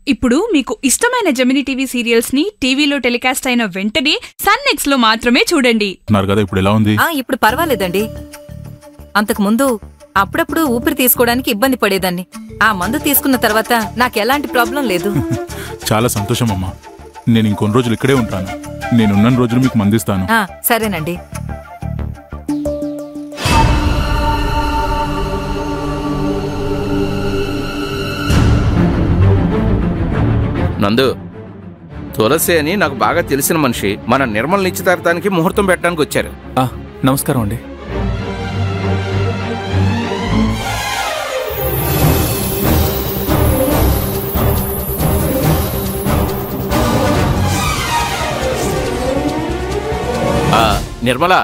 ఇప్పుడు మీకు ఇష్టమైన జెమినీ టీవీ సీరియల్స్ ని టీవీలో టెలికాస్ట్ అయిన వెంటనే సన్ నెక్స్ట్ లో మాత్రమే చూడండి. ఇప్పుడు ఎలా ఉంది? ఇప్పుడు పర్వాలేదండి. అంతకుముందు అప్పుడప్పుడు ఊపిరి తీసుకోవడానికి ఇబ్బంది పడేదాన్ని. ఆ మందు తీసుకున్న తర్వాత నాకెలాంటి ప్రాబ్లం లేదు. చాలా సంతోషం అమ్మా. నేను ఇంకొన్ని రోజులు ఇక్కడే ఉంటాను. నేనున్న రోజులు మీకు మందిస్తాను. సరేనండి. నందు, తులసి అని నాకు బాగా తెలిసిన మనిషి మన నిర్మల్ నిశ్చితార్థానికి ముహూర్తం పెట్టడానికి వచ్చారు. నమస్కారం అండి. నిర్మల,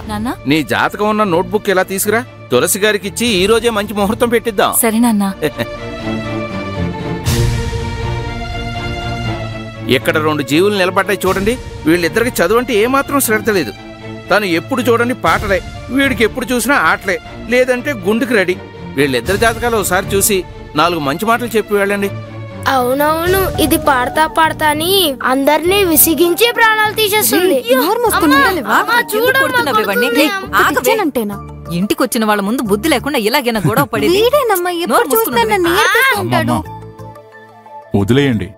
నీ జాతకం ఉన్న నోట్బుక్ ఇలా తీసుకురా. తులసి గారికి ఇచ్చి ఈ రోజే మంచి ముహూర్తం పెట్టిద్దాం. సరే నాన్న. ఇక్కడ 2 జీవులు నిలబడ్డాయి చూడండి. వీళ్ళిద్దరికి చదువు అంటే ఏమాత్రం శ్రద్ధ లేదు. తను ఎప్పుడు చూడండి పాటలే, వీడికి ఎప్పుడు చూసినా ఆటలే, లేదంటే గుండుకి రెడీ. వీళ్ళిద్దరి జాతకాలు ఒకసారి చూసి 4 మంచి మాటలు చెప్పి వెళ్ళండి. అవునవును, ఇది పాడతా పాడతా అని అందరినీ విసిగించి ప్రాణాలు తీసేస్తుంది. ఇంటికొచ్చిన వాళ్ళ ముందు బుద్ధి లేకుండా ఇలాగైనా గొడవ పడేది. వదిలేయండి,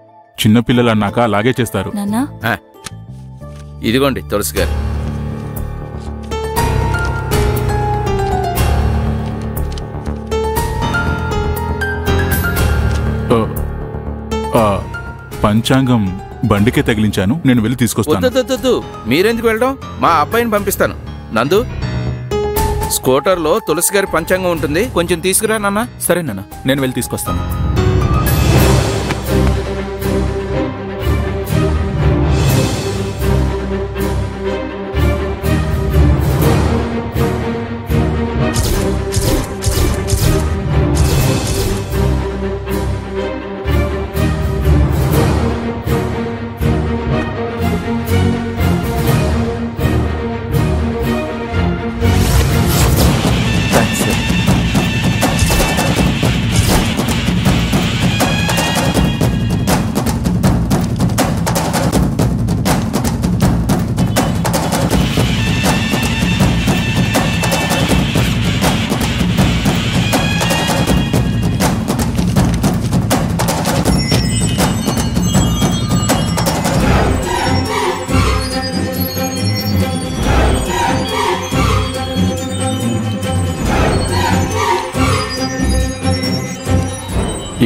చిన్నపిల్లలు అన్నాక అలాగే చేస్తారు. ఇదిగోండి తులసి గారు. పంచాంగం బండికే తగిలించాను, నేను వెళ్ళి తీసుకొస్తాను. మీరెందుకు వెళ్ళడం? మా అబ్బాయిని పంపిస్తాను. నందు, స్కూటర్లో తులసి గారి పంచాంగం ఉంటుంది, కొంచెం తీసుకురా నాన్న. సరే నాన్న, నేను వెళ్ళి తీసుకొస్తాను.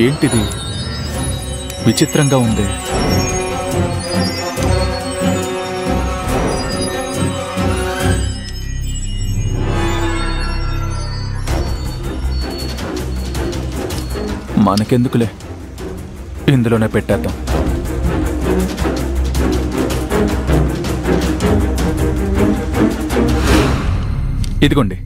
ఏంటిది విచిత్రంగా ఉంది? మనకెందుకులే, ఇందులోనే పెట్టేద్దాం. ఇదిగోండి.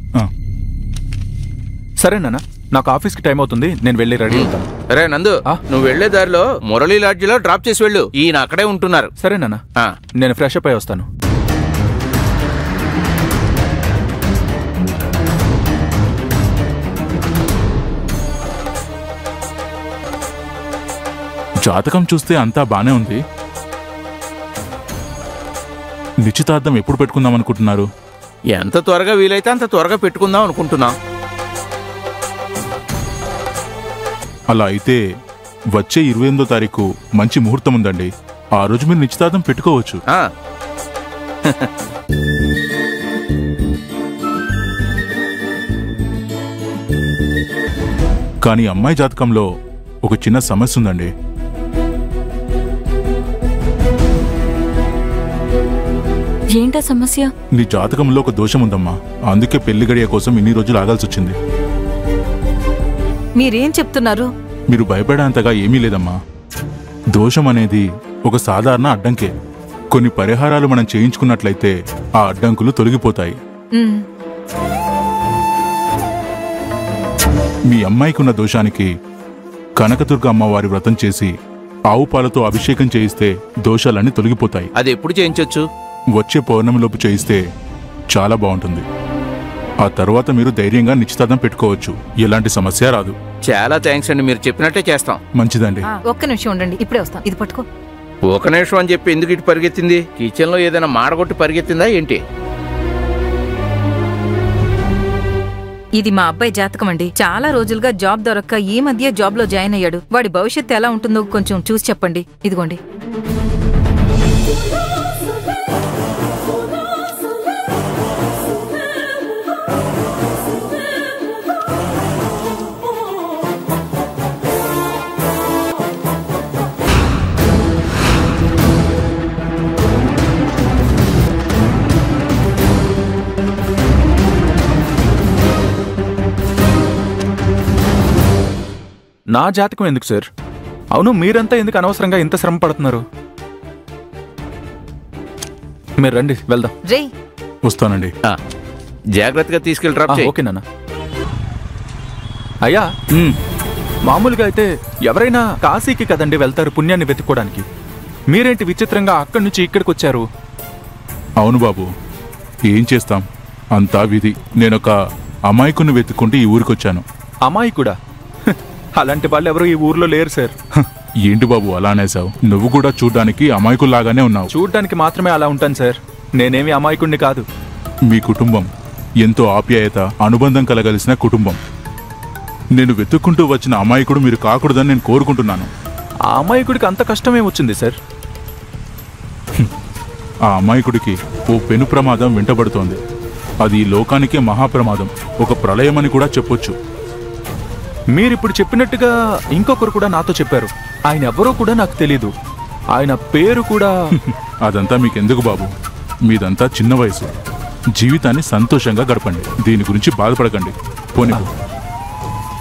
సరే నాన్న, నాకు ఆఫీస్కి టైం అవుతుంది, నేను వెళ్ళి రెడీ అవుతాను. రే నందు, నువ్వు వెళ్లే దారిలో మురళీ లాడ్జిలో డ్రాప్ చేసి వెళ్ళు. ఈయన అక్కడే ఉంటున్నారు. సరే నాన్న, నేను ఫ్రెష్ అప్ అయి వస్తాను. జాతకం చూస్తే అంతా బానే ఉంది. నిశ్చితార్థం ఎప్పుడు పెట్టుకుందాం అనుకుంటున్నారు? ఎంత త్వరగా వీలైతే అంత త్వరగా పెట్టుకుందాం అనుకుంటున్నా. అలా అయితే వచ్చే 28వ తారీఖు మంచి ముహూర్తం ఉందండి. ఆ రోజు మీరు నిశ్చితార్థం పెట్టుకోవచ్చు. కానీ అమ్మాయి జాతకంలో ఒక చిన్న సమస్య ఉందండి. ఏంటా సమస్య? నీ జాతకంలో ఒక దోషం ఉందమ్మా, అందుకే పెళ్లి గడియ కోసం ఇన్ని రోజులు ఆగాల్సి వచ్చింది. మీరేం చెప్తున్నారు? మీరు భయపడేంతగా ఏమీ లేదమ్మా. దోషం అనేది ఒక సాధారణ అడ్డంకే. కొన్ని పరిహారాలు మనం చేయించుకున్నట్లయితే ఆ అడ్డంకులు తొలగిపోతాయి. మీ అమ్మాయికున్న దోషానికి కనకదుర్గ అమ్మవారి వ్రతం చేసి ఆవు పాలతో అభిషేకం చేయిస్తే దోషాలన్నీ తొలగిపోతాయి. అది ఎప్పుడు చేయించొచ్చు? వచ్చే పౌర్ణమిలోపు చేయిస్తే చాలా బాగుంటుంది. ఆ తర్వాత మీరు ధైర్యంగా నిశ్చితార్థం పెట్టుకోవచ్చు. ఎలాంటి సమస్య రాదు. చాలా థ్యాంక్స్ అండి, మీరు చెప్పినట్టే చేస్తాం. మంచిదండి. ఒక్క నిమిషం ఉండండి, ఇప్పుడే వస్తాం. ఇది పట్టుకో. ఒక నిమిషం అని చెప్పి ఎందుకు ఇటు పరిగెత్తింది? కిచెన్లో ఏదైనా మాడగొట్టి పరిగెత్తిందా ఏంటి? ఇది మా అబ్బాయి జాతకం అండి. చాలా రోజులుగా జాబ్ దొరక్క ఈ మధ్య జాబ్ లో జాయిన్ అయ్యాడు. వాడి భవిష్యత్తు ఎలా ఉంటుందో కొంచెం చూసి చెప్పండి. ఇదిగోండి. నా జాతకం ఎందుకు సార్? అవును, మీరంతా ఎందుకు అనవసరంగా ఇంత శ్రమ పడుతున్నారు? మీరు రండి, వెళ్దాం. రే, వస్తానండి. జాగ్రత్తగా తీసుకెళ్ళి డ్రాప్ చేయి. ఓకే నాన్న. అయ్యా, మామూలుగా అయితే ఎవరైనా కాశీకి కదండి వెళ్తారు పుణ్యాన్ని వెతుక్కోవడానికి. మీరేంటి విచిత్రంగా అక్కడి నుంచి ఇక్కడికి వచ్చారు? అవును బాబు, ఏం చేస్తాం, అంతా విధి. నేనొక అమాయకుని వెతుక్కుంటూ ఈ ఊరికొచ్చాను. అమాయకుడా? అలాంటి వాళ్ళు ఎవరు ఈ ఊర్లో లేరు సార్. ఏంటి బాబు అలా అనేసావు? నువ్వు కూడా చూడ్డానికి అమాయకుల్లాగానే ఉన్నావు. చూడ్డానికి మాత్రమే అలా ఉంటాను సార్, నేనేమి అమాయకుణ్ణి కాదు. మీ కుటుంబం ఎంతో ఆప్యాయత, అనుబంధం కలగలిసిన కుటుంబం. నేను వెతుక్కుంటూ వచ్చిన అమాయకుడు మీరు కాకూడదని నేను కోరుకుంటున్నాను. ఆ అమాయకుడికి అంత కష్టమే వచ్చింది సార్? ఆ అమాయకుడికి ఓ పెను ప్రమాదం వెంటబడుతోంది. అది ఈ లోకానికే మహాప్రమాదం, ఒక ప్రళయమని కూడా చెప్పొచ్చు. మీరిప్పుడు చెప్పినట్టుగా ఇంకొకరు కూడా నాతో చెప్పారు. ఆయన ఎవరో కూడా నాకు తెలీదు. ఆయన పేరు కూడా అదంతా మీకెందుకు బాబు, మీదంతా చిన్న వయసు. జీవితాన్ని సంతోషంగా గడపండి, దీని గురించి బాధపడకండి. పోనీ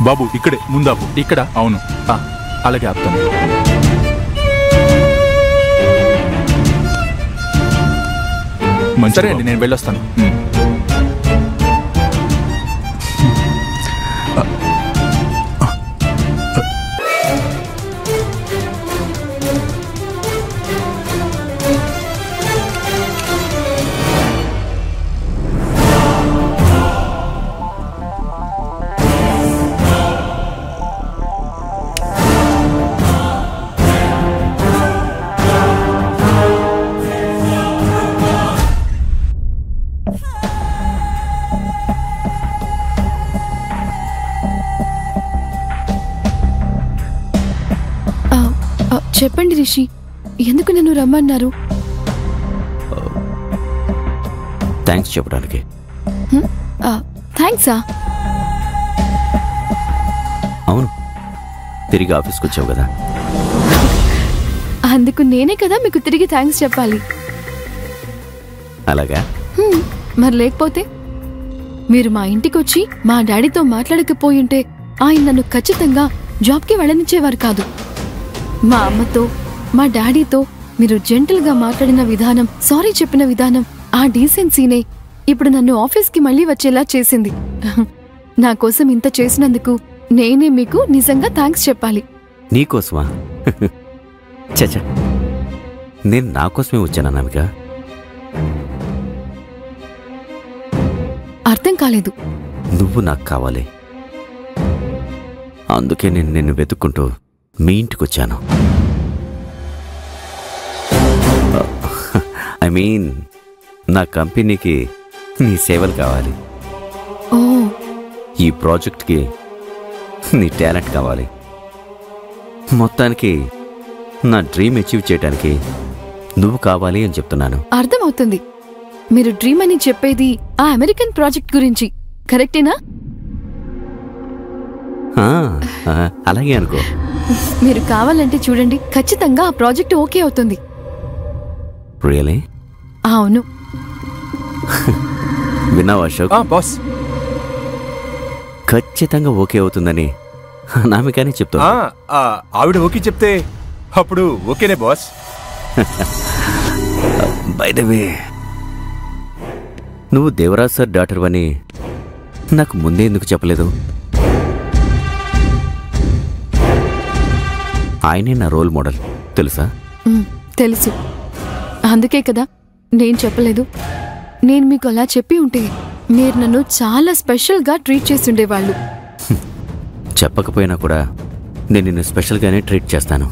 బాబు, ఇక్కడే ముందాపు. ఇక్కడ? అవును. అలాగే ఆపుతాను. సరే అండి, నేను వెళ్ళొస్తాను. చెప్పండి రిషి, ఎందుకు నన్ను రమ్మన్నారు? థ్యాంక్స్ చెప్పడానికి. థ్యాంక్సా? అవును, తిరిగి ఆఫీస్కి వచ్చావు కదా, అందుకు నేనే కదా మీకు తిరిగి థ్యాంక్స్ చెప్పాలి. అలాగా? మరి లేకపోతే మీరు మా ఇంటికి వచ్చి మా డాడీతో మాట్లాడకపోయింటే ఆయన నన్ను ఖచ్చితంగా జాబ్కి వెళ్ళనిచ్చేవారు కాదు. మా అమ్మతో, మా డాడీతో మీరు జెంటల్గా మాట్లాడిన విధానం, సారీ చెప్పిన విధానం, ఆ డీసెన్సీనే ఇప్పుడు నన్ను ఆఫీస్కి మళ్ళీ వచ్చేలా చేసింది. నా కోసం ఇంత చేసినందుకు నేనే మీకు నిజంగా థ్యాంక్స్ చెప్పాలి. నీకోసమా? చచ్చా, నేను నా కోసమే వచ్చానా నమిక? అర్థం కాలేదు. నువ్వు నాకు కావాలి, అందుకే నేను నిన్ను వెతుక్కుంటూ మీ ఇంటికి వచ్చాను. ఐ మీన్, నా కంపెనీకి నీ సేవలు కావాలి. ఓ, ఈ ప్రాజెక్ట్కి నీ టాలెంట్ కావాలి. మొత్తానికి నా డ్రీమ్ అచీవ్ చేయడానికి నువ్వు కావాలి అని చెప్తున్నాను. అర్థమవుతుంది. మీరు డ్రీమ్ అని చెప్పేది ఆ అమెరికన్ ప్రాజెక్ట్ గురించి, కరెక్టేనా? అలాగే అనుకో. మీరు కావాలంటే చూడండి, ఖచ్చితంగా ఆ ప్రాజెక్ట్ ఓకే అవుతుంది. రియలీ? అవును. విన్నావా అశోక్? బాస్, ఖచ్చితంగా ఓకే అవుతుందని నామికానే చెప్తా. ఆవిడ ఓకే చెప్తే అప్పుడు ఓకేనే బాస్. బై ద వే, నువ్వు దేవరాజ్ సార్ డాటర్ అని నాకు ముందే ఎందుకు చెప్పలేదు? ఆయనే నా రోల్ మోడల్, తెలుసా? తెలుసు, అందుకే కదా నేను చెప్పలేదు. నేను మీకు అలా చెప్పి ఉంటే మీరు నన్ను చాలా స్పెషల్గా ట్రీట్ చేసి ఉండేవాళ్ళు. చెప్పకపోయినా కూడా నేను నిన్ను స్పెషల్గానే ట్రీట్ చేస్తాను.